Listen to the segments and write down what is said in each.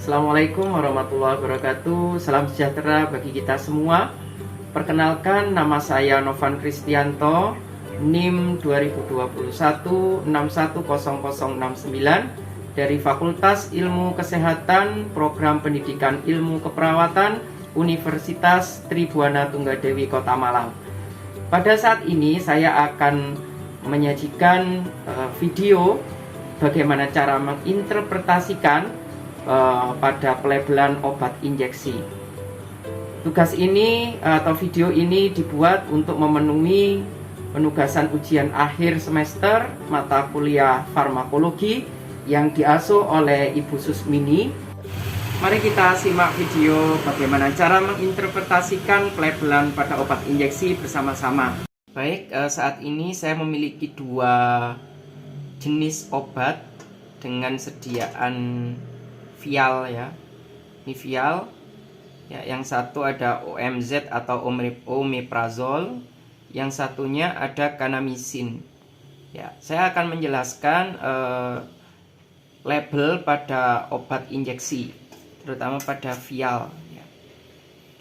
Assalamualaikum warahmatullahi wabarakatuh. Salam sejahtera bagi kita semua. Perkenalkan, nama saya Novan Kristianto, NIM 2021610069 dari Fakultas Ilmu Kesehatan Program Pendidikan Ilmu Keperawatan Universitas Tribhuwana Tunggadewi Kota Malang. Pada saat ini saya akan menyajikan video bagaimana cara menginterpretasikan pada pelabelan obat injeksi. Tugas ini atau video ini dibuat untuk memenuhi penugasan ujian akhir semester mata kuliah farmakologi yang diasuh oleh Ibu Susmini. Mari kita simak video bagaimana cara menginterpretasikan pelabelan pada obat injeksi bersama-sama. Baik, saat ini saya memiliki dua jenis obat dengan sediaan vial ya. Ini vial ya, yang satu ada OMZ atau omeprazol, yang satunya ada kanamisin. Ya, saya akan menjelaskan label pada obat injeksi, terutama pada vial ya.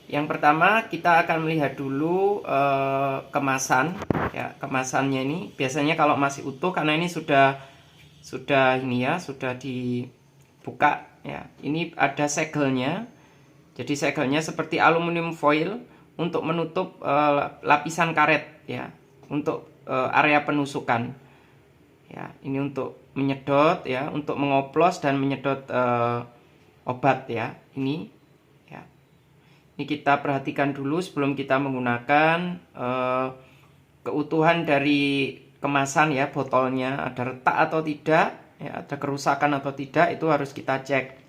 Yang pertama kita akan melihat dulu kemasan ya. Kemasannya ini biasanya kalau masih utuh, karena ini sudah ini ya, sudah dibuka ya. Ini ada segelnya. Jadi segelnya seperti aluminium foil untuk menutup lapisan karet ya, untuk area penusukan. Ya, ini untuk menyedot ya, untuk mengoplos dan menyedot obat ya. Ini ya. Ini kita perhatikan dulu sebelum kita menggunakan keutuhan dari kemasan ya, botolnya ada retak atau tidak ya, ada kerusakan atau tidak, itu harus kita cek.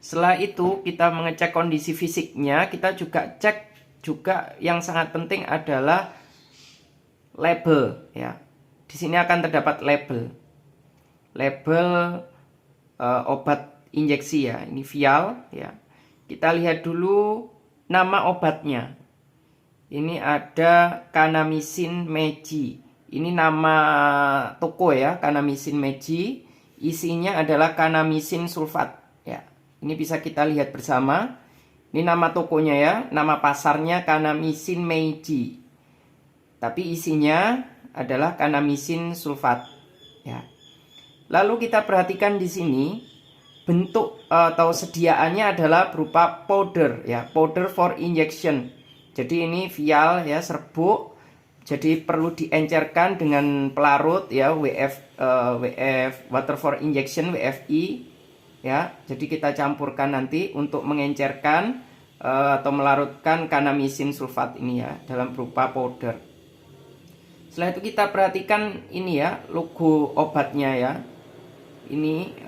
Setelah itu kita mengecek kondisi fisiknya, kita juga cek juga yang sangat penting adalah label ya. Di sini akan terdapat label obat injeksi ya. Ini vial ya. Kita lihat dulu nama obatnya. Ini ada kanamisin meji. Ini nama toko ya, kanamisin meji. Isinya adalah kanamisin sulfat ya. Ini bisa kita lihat bersama. Ini nama tokonya ya, nama pasarnya kanamisin meiji. Tapi isinya adalah kanamisin sulfat ya. Lalu kita perhatikan di sini bentuk atau sediaannya adalah berupa powder ya, powder for injection. Jadi ini vial ya, serbuk. Jadi perlu diencerkan dengan pelarut ya, WF water for injection, WFI ya. Jadi kita campurkan nanti untuk mengencerkan atau melarutkan kanamisin sulfat ini ya, dalam berupa powder. Setelah itu kita perhatikan ini ya, logo obatnya ya. Ini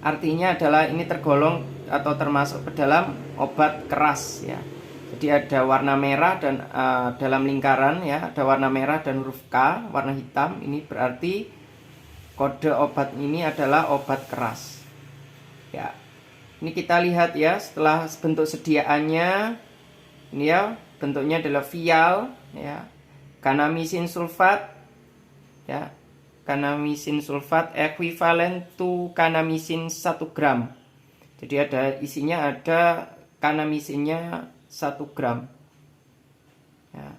artinya adalah ini tergolong atau termasuk ke dalam obat keras ya. Jadi ada warna merah dan dalam lingkaran ya, ada warna merah dan huruf K, warna hitam. Ini berarti kode obat ini adalah obat keras. Ya. Ini kita lihat ya, setelah bentuk sediaannya ini ya, bentuknya adalah vial ya. Kanamisin sulfat ya. Kanamisin sulfat equivalent to kanamisin 1 gram. Jadi ada isinya, ada kanamisinnya 1 gram. Ya.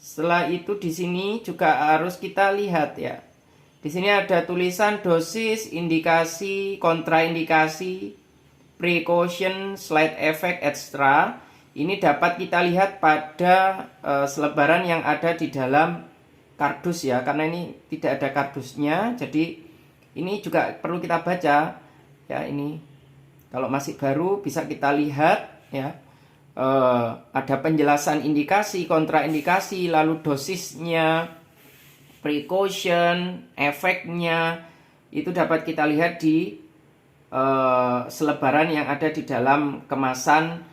Setelah itu di sini juga harus kita lihat ya. Di sini ada tulisan dosis, indikasi, kontraindikasi, precaution, side effect, extra. Ini dapat kita lihat pada selebaran yang ada di dalam kardus ya. Karena ini tidak ada kardusnya, jadi ini juga perlu kita baca ya. Ini kalau masih baru bisa kita lihat ya. Ada penjelasan indikasi, kontraindikasi, lalu dosisnya, precaution, efeknya, itu dapat kita lihat di selebaran yang ada di dalam kemasan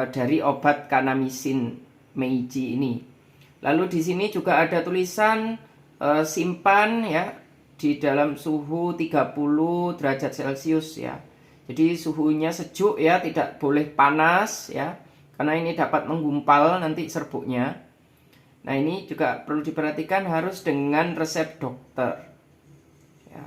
dari obat kanamisin meiji ini. Lalu di sini juga ada tulisan simpan ya di dalam suhu 30 derajat Celcius ya. Jadi suhunya sejuk ya, tidak boleh panas ya. Karena ini dapat menggumpal nanti serbuknya. Nah ini juga perlu diperhatikan, harus dengan resep dokter. Ya.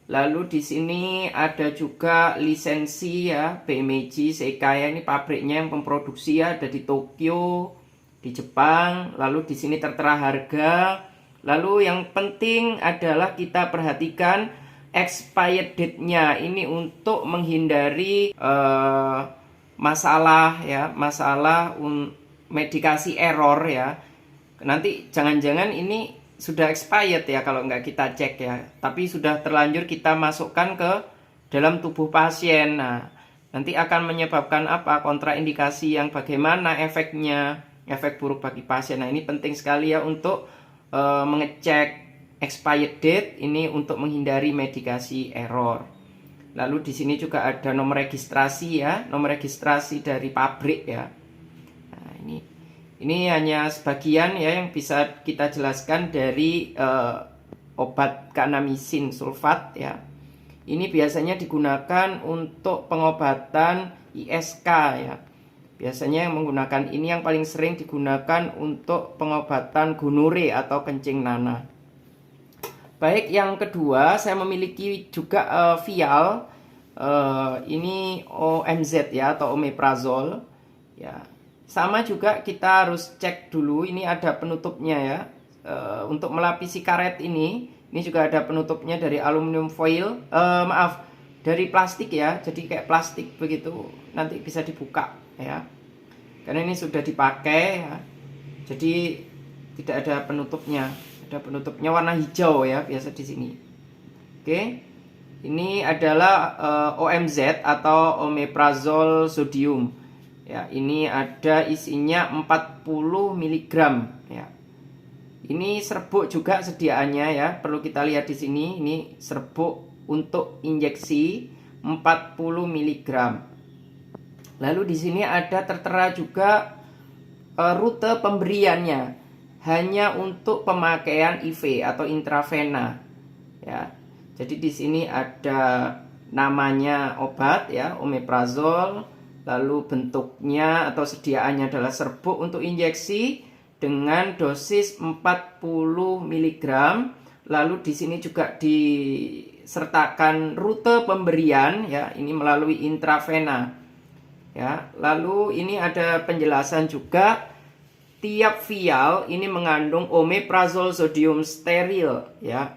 Lalu di sini ada juga lisensi ya, Beimeiji Seikaya, ini pabriknya yang memproduksi ya, ada di Tokyo, di Jepang. Lalu di sini tertera harga. Lalu yang penting adalah kita perhatikan expired date-nya. Ini untuk menghindari masalah ya, medikasi error ya. Nanti jangan-jangan ini sudah expired ya kalau nggak kita cek ya, tapi sudah terlanjur kita masukkan ke dalam tubuh pasien. Nah, nanti akan menyebabkan apa? Kontraindikasi yang bagaimana efeknya, efek buruk bagi pasien. Nah, ini penting sekali ya untuk mengecek expired date ini untuk menghindari medikasi error. Lalu di sini juga ada nomor registrasi ya, nomor registrasi dari pabrik ya. Nah, ini hanya sebagian ya yang bisa kita jelaskan dari obat kanamisin sulfat ya. Ini biasanya digunakan untuk pengobatan ISK ya. Biasanya yang menggunakan ini yang paling sering digunakan untuk pengobatan gonore atau kencing nanah. Baik, yang kedua saya memiliki juga vial ini OMZ ya atau omeprazol ya. Sama juga kita harus cek dulu, ini ada penutupnya ya. Untuk melapisi karet ini juga ada penutupnya dari aluminium foil, dari plastik ya. Jadi kayak plastik begitu, nanti bisa dibuka ya. Karena ini sudah dipakai ya. Jadi tidak ada penutupnya. Ada penutupnya warna hijau ya, biasa di sini. Oke. Ini adalah OMZ atau omeprazol sodium. Ya, ini ada isinya 40 mg ya. Ini serbuk juga sediaannya ya, perlu kita lihat di sini. Ini serbuk untuk injeksi 40 mg. Lalu di sini ada tertera juga rute pemberiannya, hanya untuk pemakaian IV atau intravena ya. Jadi di sini ada namanya obat ya, omeprazol. Lalu bentuknya atau sediaannya adalah serbuk untuk injeksi dengan dosis 40 mg. Lalu di sini juga disertakan rute pemberian ya, ini melalui intravena. Ya, lalu ini ada penjelasan juga, tiap vial ini mengandung omeprazol sodium steril ya.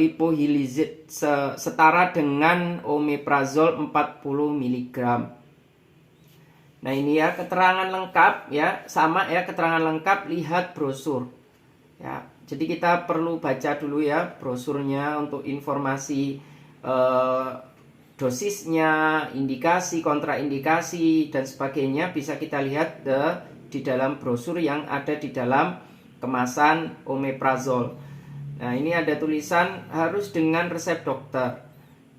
Lipohilizid setara dengan omeprazol 40 mg. Nah, ini ya keterangan lengkap ya, sama ya keterangan lengkap, lihat brosur. Ya, jadi kita perlu baca dulu ya brosurnya untuk informasi dosisnya, indikasi, kontraindikasi dan sebagainya bisa kita lihat di dalam brosur yang ada di dalam kemasan omeprazol. Nah, ini ada tulisan harus dengan resep dokter.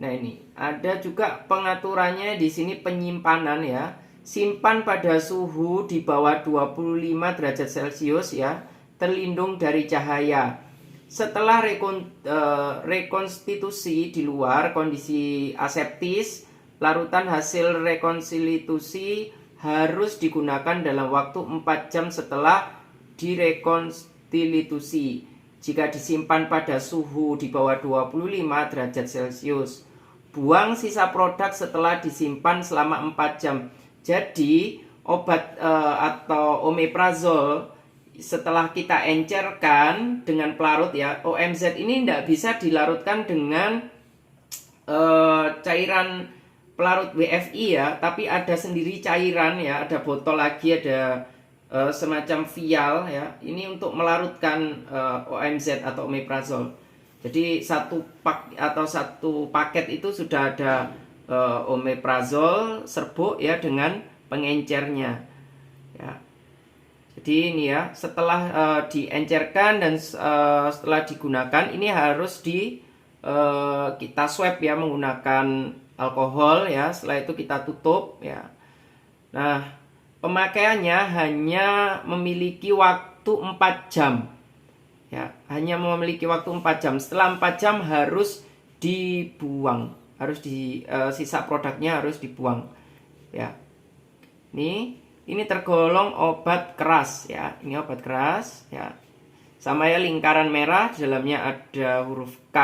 Nah, ini ada juga pengaturannya di sini, penyimpanan ya. Simpan pada suhu di bawah 25 derajat Celcius ya, terlindung dari cahaya. Setelah rekonstitusi di luar kondisi aseptis, larutan hasil rekonstitusi harus digunakan dalam waktu 4 jam setelah direkonstitusi. Jika disimpan pada suhu di bawah 25 derajat Celcius. Buang sisa produk setelah disimpan selama 4 jam. Jadi obat atau omeprazol setelah kita encerkan dengan pelarut ya, OMZ ini tidak bisa dilarutkan dengan cairan pelarut WFI ya, tapi ada sendiri cairan ya, ada botol lagi, ada semacam vial ya, ini untuk melarutkan OMZ atau omeprazol. Jadi satu paket itu sudah ada omeprazol serbuk ya dengan pengencernya ya. Jadi ini ya, setelah diencerkan dan setelah digunakan ini harus kita swab ya menggunakan alkohol ya. Setelah itu kita tutup ya. Nah, pemakaiannya hanya memiliki waktu 4 jam. Ya, hanya memiliki waktu 4 jam. Setelah 4 jam harus dibuang. Sisa produknya harus dibuang. Ya. Ini tergolong obat keras ya. Ini obat keras ya. Sama ya, lingkaran merah, di dalamnya ada huruf K,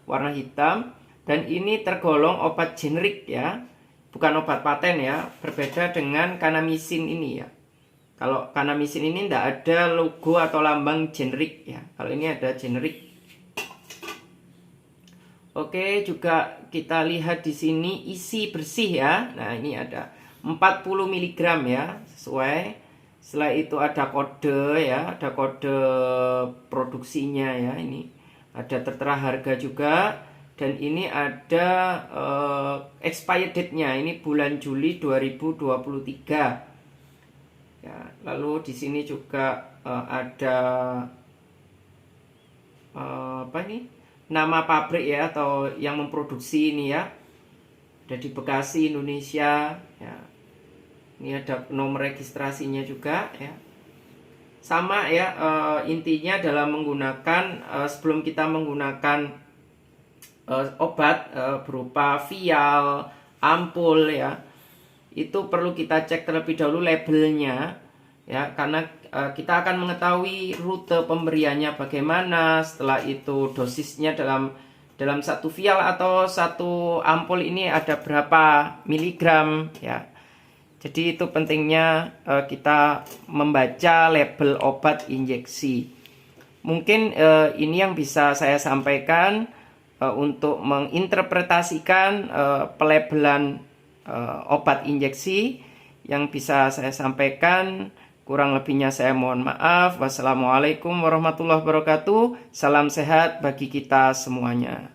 warna hitam. Dan ini tergolong obat generik ya, bukan obat paten ya. Berbeda dengan kanamisin ini ya. Kalau kanamisin ini tidak ada logo atau lambang generik ya. Kalau ini ada generik. Oke, juga kita lihat di sini isi bersih ya. Nah, ini ada 40 mg ya, sesuai. Setelah itu ada kode ya, ada kode produksinya ya. Ini ada tertera harga juga, dan ini ada expired date-nya. Ini bulan Juli 2023. Ya, lalu di sini juga ada apa ini? Nama pabrik ya, atau yang memproduksi ini ya. Ada di Bekasi, Indonesia ya. Ini ada nomor registrasinya juga ya. Sama ya, intinya dalam menggunakan sebelum kita menggunakan obat berupa vial, ampul ya, itu perlu kita cek terlebih dahulu labelnya ya, karena kita akan mengetahui rute pemberiannya bagaimana. Setelah itu dosisnya dalam satu vial atau satu ampul ini ada berapa miligram ya. Jadi itu pentingnya kita membaca label obat injeksi. Mungkin ini yang bisa saya sampaikan untuk menginterpretasikan pelabelan obat injeksi yang bisa saya sampaikan. Kurang lebihnya saya mohon maaf. Wassalamualaikum warahmatullahi wabarakatuh. Salam sehat bagi kita semuanya.